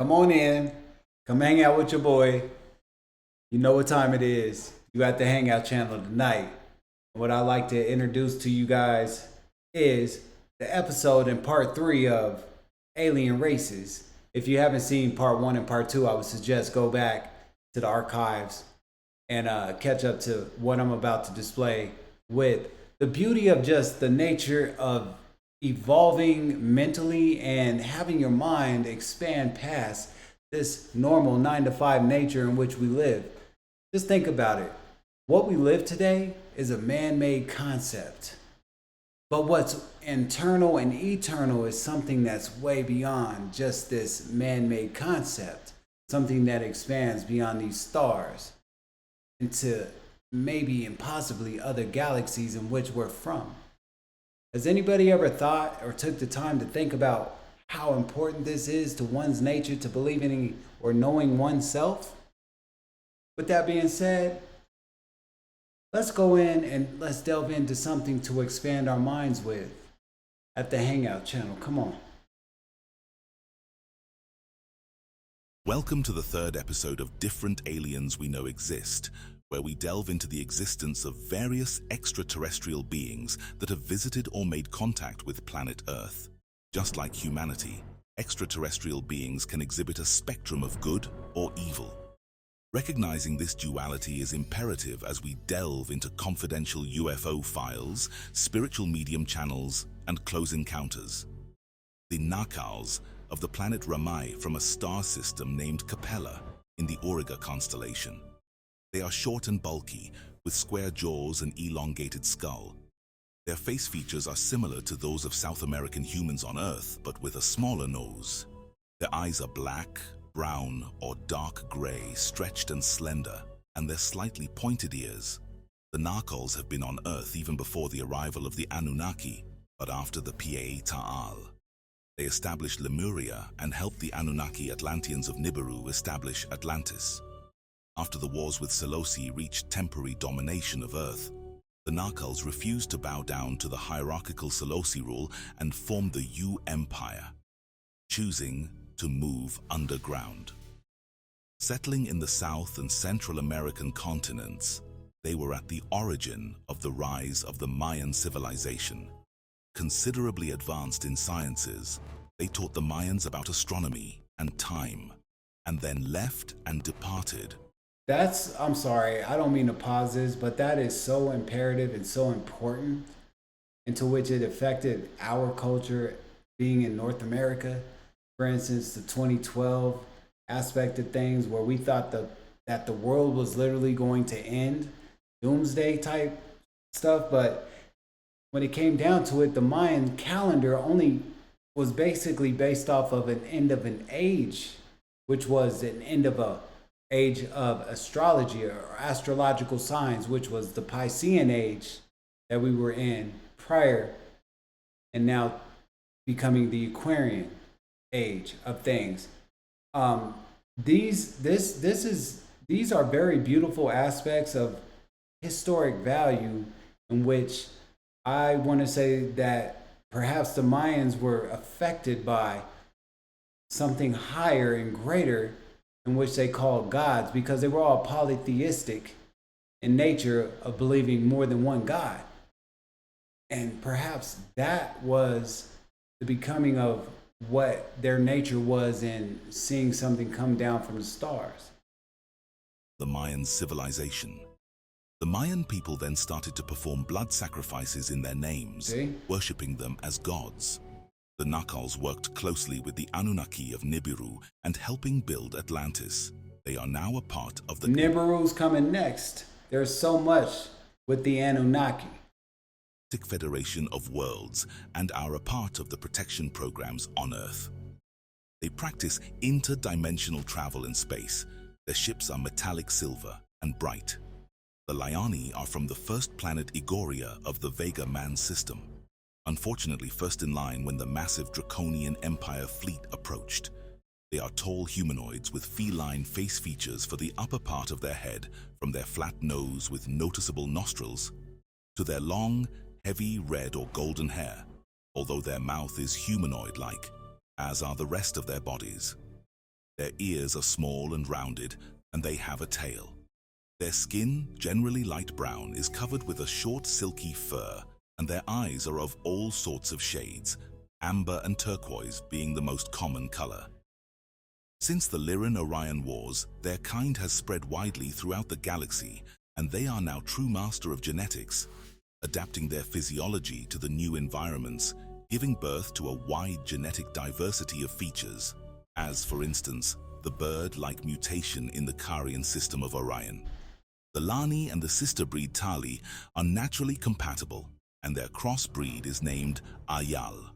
Come on in. Come hang out with your boy. You know what time it is. You at the Hangout channel tonight. What I like to introduce to you guys is the episode in part 3 of Alien Races. If you haven't seen part 1 and part 2, I would suggest go back to the archives and catch up to what I'm about to display with the beauty of just the nature of evolving mentally and having your mind expand past this normal 9 to 5 nature in which we live. Just think about it. What we live today is a man made concept. But what's internal and eternal is something that's way beyond just this man made concept, something that expands beyond these stars into maybe and possibly other galaxies in which we're from. Has anybody ever thought or took the time to think about how important this is to one's nature to believe in or knowing oneself? With that being said, let's go in and let's delve into something to expand our minds with at the Hangout channel. Come on. Welcome to the third episode of Different Aliens We Know Exist, where we delve into the existence of various extraterrestrial beings that have visited or made contact with planet Earth. Just like humanity, extraterrestrial beings can exhibit a spectrum of good or evil. Recognizing this duality is imperative as we delve into confidential UFO files, spiritual medium channels, and close encounters. The Nakals of the planet Ramai from a star system named Capella in the Auriga constellation. They are short and bulky, with square jaws and elongated skull. Their face features are similar to those of South American humans on Earth, but with a smaller nose. Their eyes are black, brown, or dark gray, stretched and slender, and their slightly pointed ears. The Nakals have been on Earth even before the arrival of the Anunnaki, but after the pt3. They established Lemuria and helped the Anunnaki Atlanteans of Nibiru establish Atlantis. After the wars with Selosi reached temporary domination of Earth, the Nakals refused to bow down to the hierarchical Selosi rule and formed the U Empire, choosing to move underground. Settling in the South and Central American continents, they were at the origin of the rise of the Mayan civilization. Considerably advanced in sciences, they taught the Mayans about astronomy and time, and then left and departed. I'm sorry, I don't mean to pause this, but that is so imperative and so important, into which it affected our culture being in North America. For instance, the 2012 aspect of things where we thought that the world was literally going to end, doomsday type stuff, but when it came down to it, the Mayan calendar only was basically based off of an end of an age, which was an end of a age of astrology or astrological signs, which was the Piscean age that we were in prior, and now becoming the Aquarian age of things. These are very beautiful aspects of historic value, in which I want to say that perhaps the Mayans were affected by something higher and greater, in which they called gods, because they were all polytheistic in nature of believing more than one God. And perhaps that was the becoming of what their nature was in seeing something come down from the stars. The Mayan civilization. The Mayan people then started to perform blood sacrifices in their names, worshipping them as gods. The Nakals worked closely with the Anunnaki of Nibiru and helping build Atlantis. They are now a part of the Nibiru's coming next. There's so much with the Anunnaki. Federation of Worlds and are a part of the protection programs on Earth. They practice interdimensional travel in space. Their ships are metallic silver and bright. The Liani are from the first planet Igoria of the Vega Man system. Unfortunately, first in line when the massive Draconian Empire fleet approached. They are tall humanoids with feline face features for the upper part of their head, from their flat nose with noticeable nostrils to their long, heavy red or golden hair, although their mouth is humanoid-like, as are the rest of their bodies. Their ears are small and rounded, and they have a tail. Their skin, generally light brown, is covered with a short silky fur, and their eyes are of all sorts of shades, amber and turquoise being the most common color. Since the Lyran-Orion Wars, their kind has spread widely throughout the galaxy, and they are now true master of genetics, adapting their physiology to the new environments, giving birth to a wide genetic diversity of features, as, for instance, the bird-like mutation in the Carian system of Orion. The Lani and the sister breed Tali are naturally compatible, and their crossbreed is named Ayal.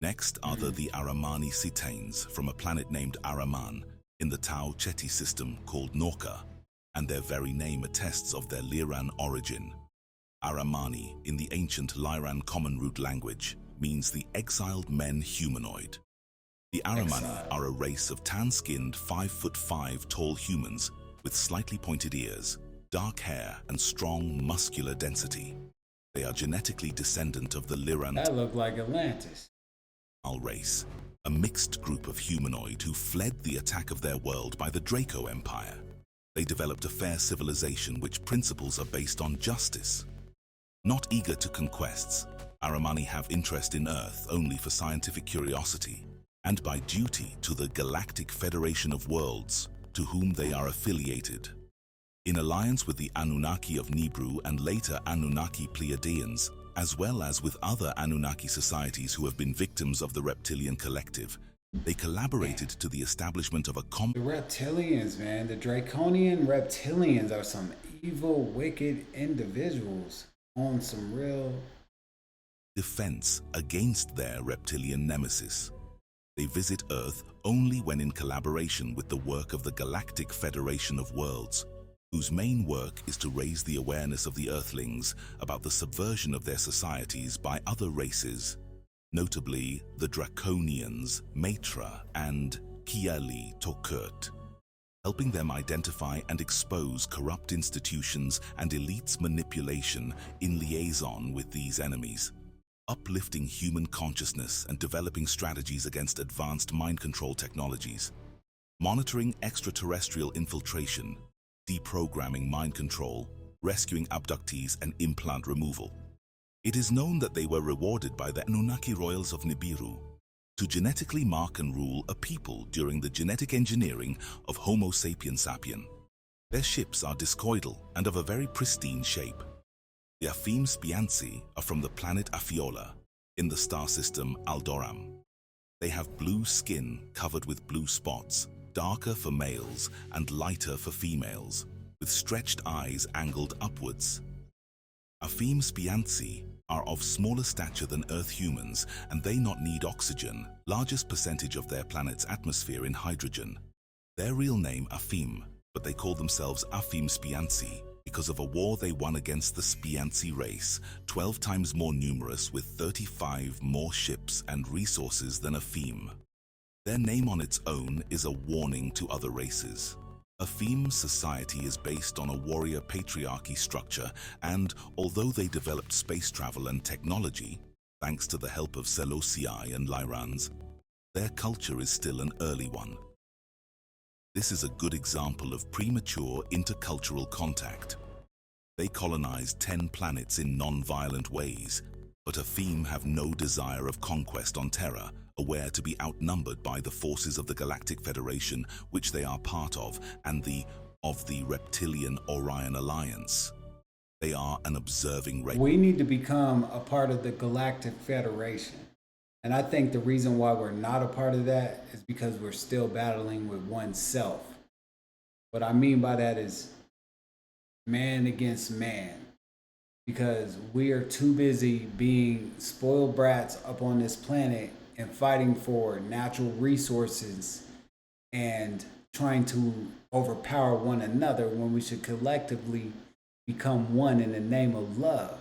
Next are the Aramani Cetanes from a planet named Araman in the Tau Ceti system called Norca, and their very name attests of their Lyran origin. Aramani, in the ancient Lyran common root language, means the exiled men humanoid. The Aramani are a race of tan-skinned 5'5" tall humans with slightly pointed ears, dark hair, and strong muscular density. They are genetically descendant of the Lyran. That looked like Atlantis. Race, a mixed group of humanoid who fled the attack of their world by the Draco Empire. They developed a fair civilization which principles are based on justice. Not eager to conquests, Aramani have interest in Earth only for scientific curiosity, and by duty to the Galactic Federation of Worlds, to whom they are affiliated. In alliance with the Anunnaki of Nibiru and later Anunnaki Pleiadians, as well as with other Anunnaki societies who have been victims of the reptilian collective, they collaborated to the establishment of a The reptilians, man, the draconian reptilians are some evil, wicked individuals on some real defense against their reptilian nemesis. They visit Earth only when in collaboration with the work of the Galactic Federation of Worlds, whose main work is to raise the awareness of the Earthlings about the subversion of their societies by other races, notably the Draconians, Maitra, and Kiali Tokurt, helping them identify and expose corrupt institutions and elites' manipulation in liaison with these enemies, uplifting human consciousness and developing strategies against advanced mind control technologies, monitoring extraterrestrial infiltration, deprogramming mind control, rescuing abductees, and implant removal. It is known that they were rewarded by the Anunnaki royals of Nibiru to genetically mark and rule a people during the genetic engineering of Homo sapiens sapien. Their ships are discoidal and of a very pristine shape. The Afim Spianzi are from the planet Afiola in the star system Aldoram. They have blue skin covered with blue spots, darker for males and lighter for females, with stretched eyes angled upwards. Afim Spianzi are of smaller stature than Earth humans, and they not need oxygen, largest percentage of their planet's atmosphere in hydrogen. Their real name Afim, but they call themselves Afim Spianzi because of a war they won against the Spianzi race, 12 times more numerous with 35 more ships and resources than Afim. Their name on its own is a warning to other races. Afim society is based on a warrior patriarchy structure, and although they developed space travel and technology, thanks to the help of Seleucii and Lyrans, their culture is still an early one. This is a good example of premature intercultural contact. They colonized 10 planets in non-violent ways, but Afim have no desire of conquest on Terra, aware to be outnumbered by the forces of the Galactic Federation, which they are part of, and the Reptilian Orion Alliance. They are an observing race. We need to become a part of the Galactic Federation. And I think the reason why we're not a part of that is because we're still battling with oneself. What I mean by that is man against man. Because we are too busy being spoiled brats up on this planet and fighting for natural resources and trying to overpower one another when we should collectively become one in the name of love.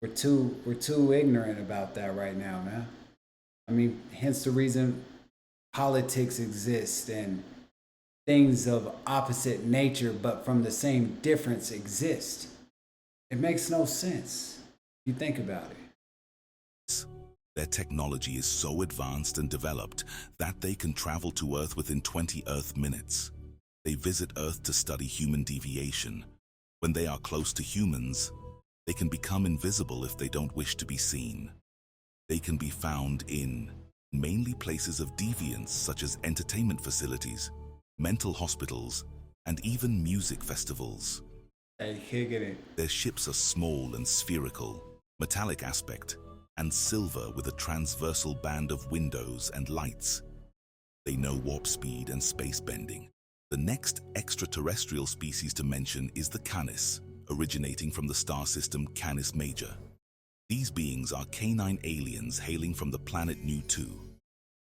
We're too ignorant about that right now, man. I mean, hence the reason politics exist and things of opposite nature but from the same difference exist. It makes no sense if you think about it. Their technology is so advanced and developed that they can travel to Earth within 20 Earth minutes. They visit Earth to study human deviation. When they are close to humans, they can become invisible if they don't wish to be seen. They can be found in mainly places of deviance such as entertainment facilities, mental hospitals, and even music festivals. Hey, kicking it. Their ships are small and spherical, metallic aspect, and silver with a transversal band of windows and lights. They know warp speed and space bending. The next extraterrestrial species to mention is the Canis, originating from the star system Canis Major. These beings are canine aliens hailing from the planet Nu 2,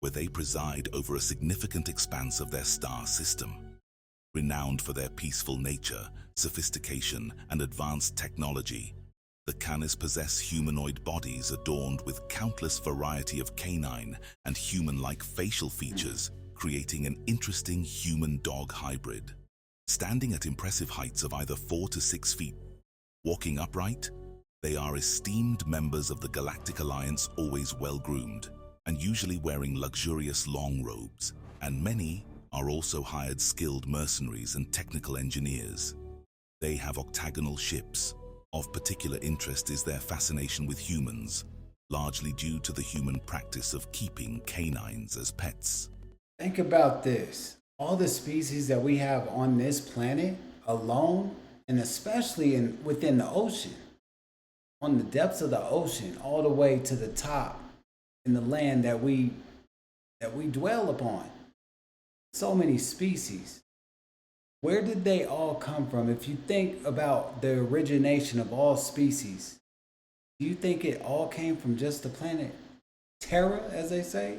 where they preside over a significant expanse of their star system. Renowned for their peaceful nature, sophistication, and advanced technology, the Canis possess humanoid bodies adorned with countless variety of canine and human-like facial features, creating an interesting human-dog hybrid. Standing at impressive heights of either 4 to 6 feet, walking upright, they are esteemed members of the Galactic Alliance, always well-groomed, and usually wearing luxurious long robes, and many are also hired skilled mercenaries and technical engineers. They have octagonal ships. Of particular interest is their fascination with humans, largely due to the human practice of keeping canines as pets. Think about this. All the species that we have on this planet alone, and especially within the ocean, on the depths of the ocean, all the way to the top in the land that we dwell upon. So many species. Where did they all come from? If you think about the origination of all species, do you think it all came from just the planet Terra, as they say?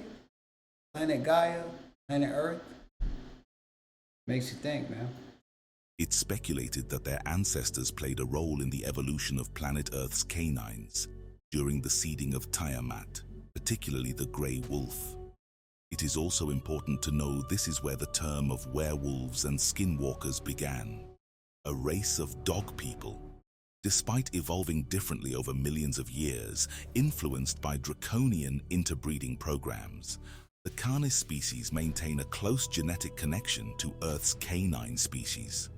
Planet Gaia, planet Earth? Makes you think, man. It's speculated that their ancestors played a role in the evolution of planet Earth's canines during the seeding of Tiamat, particularly the grey wolf. It is also important to know this is where the term of werewolves and skinwalkers began, a race of dog people. Despite evolving differently over millions of years, influenced by draconian interbreeding programs, the Canis species maintain a close genetic connection to Earth's canine species.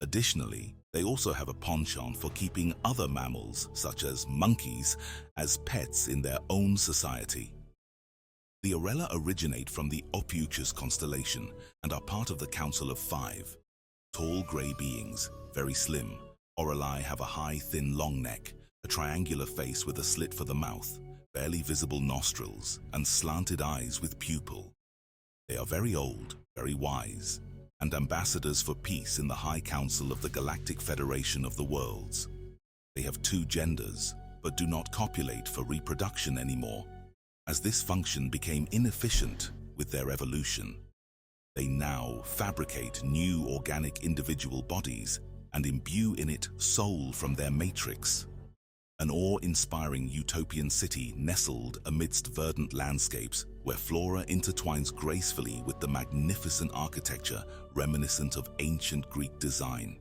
Additionally, they also have a penchant for keeping other mammals, such as monkeys, as pets in their own society. The Orella originate from the Ophiuchus constellation and are part of the Council of Five. Tall grey beings, very slim. Orelli have a high, thin, long neck, a triangular face with a slit for the mouth, barely visible nostrils, and slanted eyes with pupil. They are very old, very wise, and ambassadors for peace in the High Council of the Galactic Federation of the Worlds. They have 2 genders, but do not copulate for reproduction anymore, as this function became inefficient with their evolution. They now fabricate new organic individual bodies and imbue in it soul from their matrix. An awe-inspiring utopian city nestled amidst verdant landscapes where flora intertwines gracefully with the magnificent architecture reminiscent of ancient Greek design.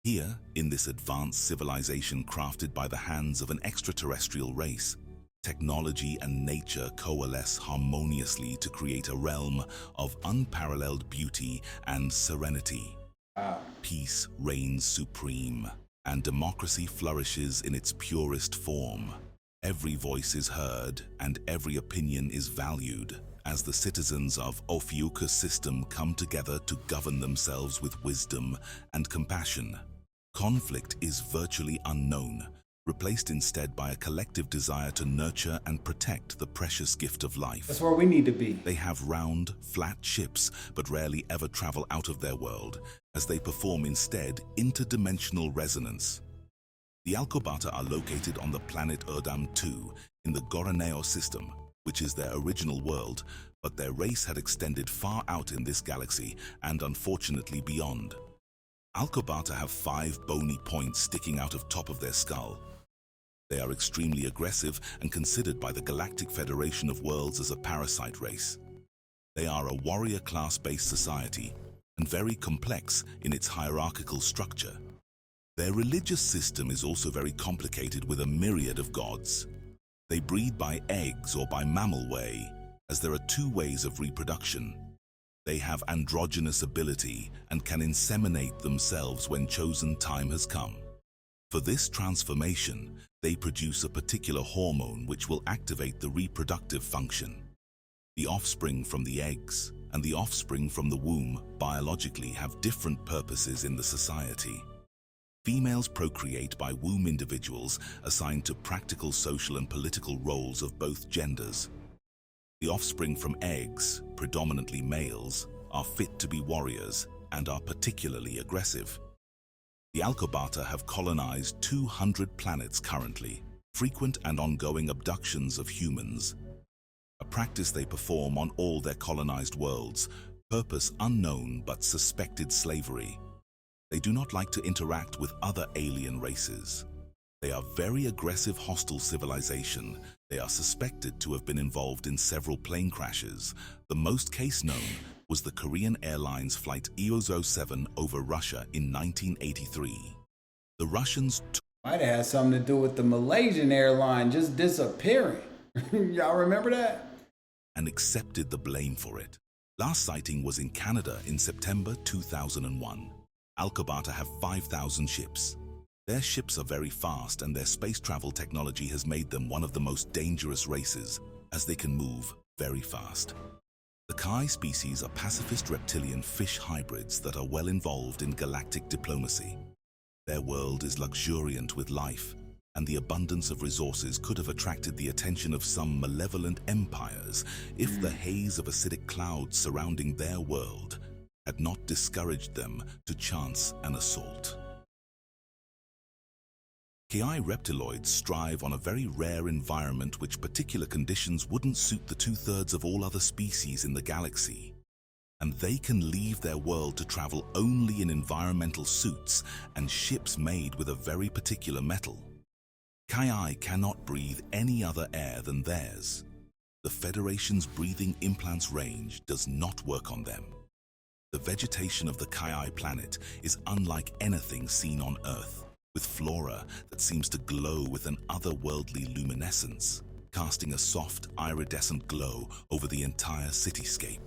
Here, in this advanced civilization crafted by the hands of an extraterrestrial race, technology and nature coalesce harmoniously to create a realm of unparalleled beauty and serenity. Peace reigns supreme, and democracy flourishes in its purest form. Every voice is heard, and every opinion is valued, as the citizens of Ophiuchus system come together to govern themselves with wisdom and compassion. Conflict is virtually unknown, replaced instead by a collective desire to nurture and protect the precious gift of life. That's where we need to be. They have round, flat ships, but rarely ever travel out of their world, as they perform instead interdimensional resonance. The Alcobata are located on the planet Erdam II in the Goroneo system, which is their original world, but their race had extended far out in this galaxy and unfortunately beyond. Alcobata have 5 bony points sticking out of top of their skull. They are extremely aggressive and considered by the Galactic Federation of Worlds as a parasite race. They are a warrior class-based society and very complex in its hierarchical structure. Their religious system is also very complicated with a myriad of gods. They breed by eggs or by mammal way, as there are two ways of reproduction. They have androgynous ability and can inseminate themselves when chosen time has come. For this transformation, they produce a particular hormone which will activate the reproductive function. The offspring from the eggs and the offspring from the womb biologically have different purposes in the society. Females procreate by womb individuals assigned to practical social and political roles of both genders. The offspring from eggs, predominantly males, are fit to be warriors and are particularly aggressive. The Alkobata have colonized 200 planets currently, frequent and ongoing abductions of humans, a practice they perform on all their colonized worlds, purpose unknown but suspected slavery. They do not like to interact with other alien races. They are very aggressive hostile civilization. They are suspected to have been involved in several plane crashes. The most case known was the Korean Airlines flight EO-07 over Russia in 1983. The Russians might have had something to do with the Malaysian airline just disappearing. Y'all remember that? And accepted the blame for it. Last sighting was in Canada in September 2001. Alkobata have 5,000 ships. Their ships are very fast and their space travel technology has made them one of the most dangerous races, as they can move very fast. The Kai species are pacifist reptilian fish hybrids that are well involved in galactic diplomacy. Their world is luxuriant with life, and the abundance of resources could have attracted the attention of some malevolent empires if the haze of acidic clouds surrounding their world had not discouraged them to chance an assault. Kai reptiloids strive on a very rare environment which particular conditions wouldn't suit the two-thirds of all other species in the galaxy. And they can leave their world to travel only in environmental suits and ships made with a very particular metal. Kai cannot breathe any other air than theirs. The Federation's breathing implants range does not work on them. The vegetation of the Kai planet is unlike anything seen on Earth, with flora that seems to glow with an otherworldly luminescence, casting a soft iridescent glow over the entire cityscape.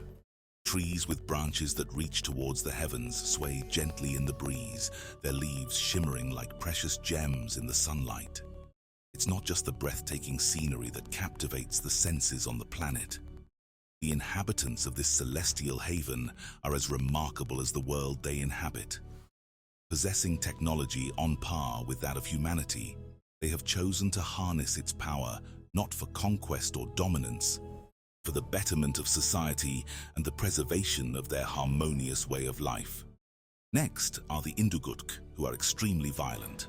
Trees with branches that reach towards the heavens sway gently in the breeze, their leaves shimmering like precious gems in the sunlight. It's not just the breathtaking scenery that captivates the senses on the planet. The inhabitants of this celestial haven are as remarkable as the world they inhabit. Possessing technology on par with that of humanity, they have chosen to harness its power not for conquest or dominance, for the betterment of society and the preservation of their harmonious way of life. Next are the Indugutk, who are extremely violent.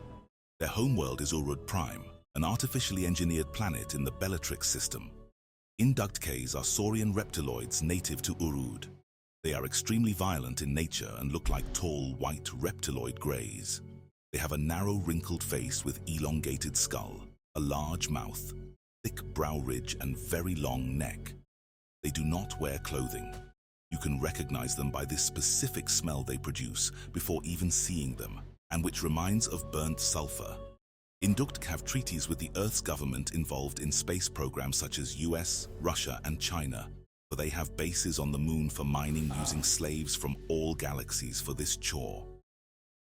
Their homeworld is Urud Prime, an artificially engineered planet in the Bellatrix system. Indugtks are saurian reptiloids native to Urud. They are extremely violent in nature and look like tall, white reptiloid greys. They have a narrow, wrinkled face with elongated skull, a large mouth, thick brow ridge, and very long neck. They do not wear clothing. You can recognize them by this specific smell they produce before even seeing them, and which reminds of burnt sulfur. Indugtk have treaties with the Earth's government involved in space programs such as US, Russia, and China, for they have bases on the moon for mining using slaves from all galaxies for this chore.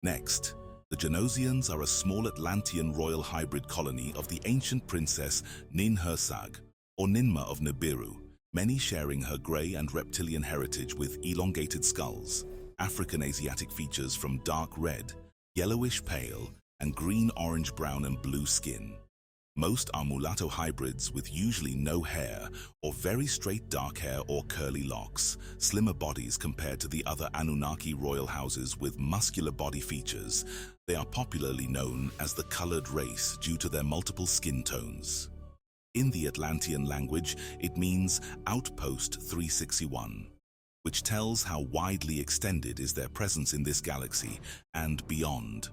Next, the Genosians are a small Atlantean royal hybrid colony of the ancient princess Ninhursag, or Ninmah of Nibiru, many sharing her grey and reptilian heritage with elongated skulls, African Asiatic features from dark red, yellowish pale, and green, orange, brown, and blue skin. Most are mulatto hybrids with usually no hair or very straight dark hair or curly locks, slimmer bodies compared to the other Anunnaki royal houses with muscular body features. They are popularly known as the colored race due to their multiple skin tones. In the Atlantean language, it means Outpost 361, which tells how widely extended is their presence in this galaxy and beyond.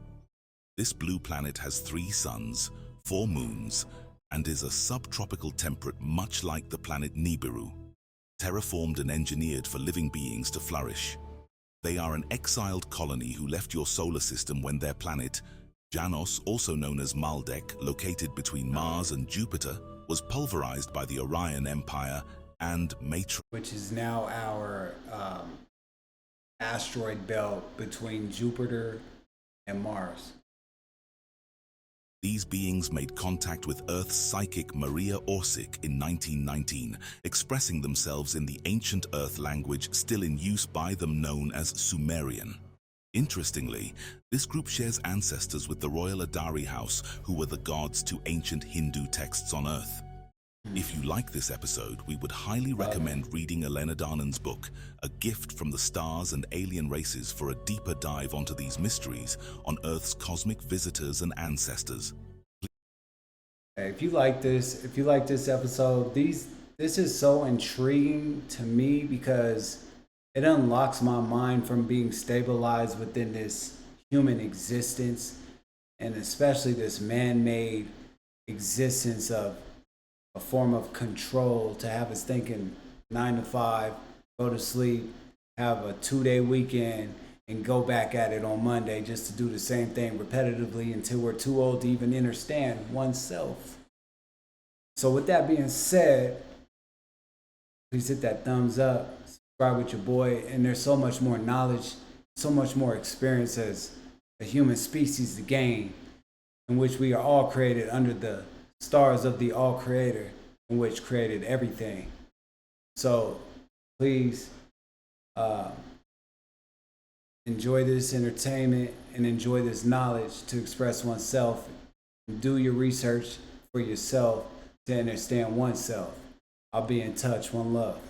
This blue planet has 3 suns, 4 moons, and is a subtropical temperate much like the planet Nibiru, terraformed and engineered for living beings to flourish. They are an exiled colony who left your solar system when their planet, Janos, also known as Maldek, located between Mars and Jupiter, was pulverized by the Orion Empire and Matrix, which is now our asteroid belt between Jupiter and Mars. These beings made contact with Earth's psychic Maria Orsic in 1919, expressing themselves in the ancient Earth language still in use by them known as Sumerian. Interestingly, this group shares ancestors with the royal Adari house, who were the gods to ancient Hindu texts on Earth. If you like this episode, we would highly recommend reading Elena Darnan's book, A Gift from the Stars and Alien Races, for a deeper dive onto these mysteries on Earth's cosmic visitors and ancestors. Hey, if you like this episode, this is so intriguing to me because it unlocks my mind from being stabilized within this human existence, and especially this man-made existence of a form of control, to have us thinking 9 to 5, go to sleep, have a 2-day weekend, and go back at it on Monday just to do the same thing repetitively until we're too old to even understand oneself. So with that being said, please hit that thumbs up, subscribe with your boy, and there's so much more knowledge, so much more experience as a human species to gain, in which we are all created under the stars of the all creator, in which created everything. So please enjoy this entertainment and enjoy this knowledge to express oneself. Do your research for yourself to understand oneself. I'll be in touch. One love.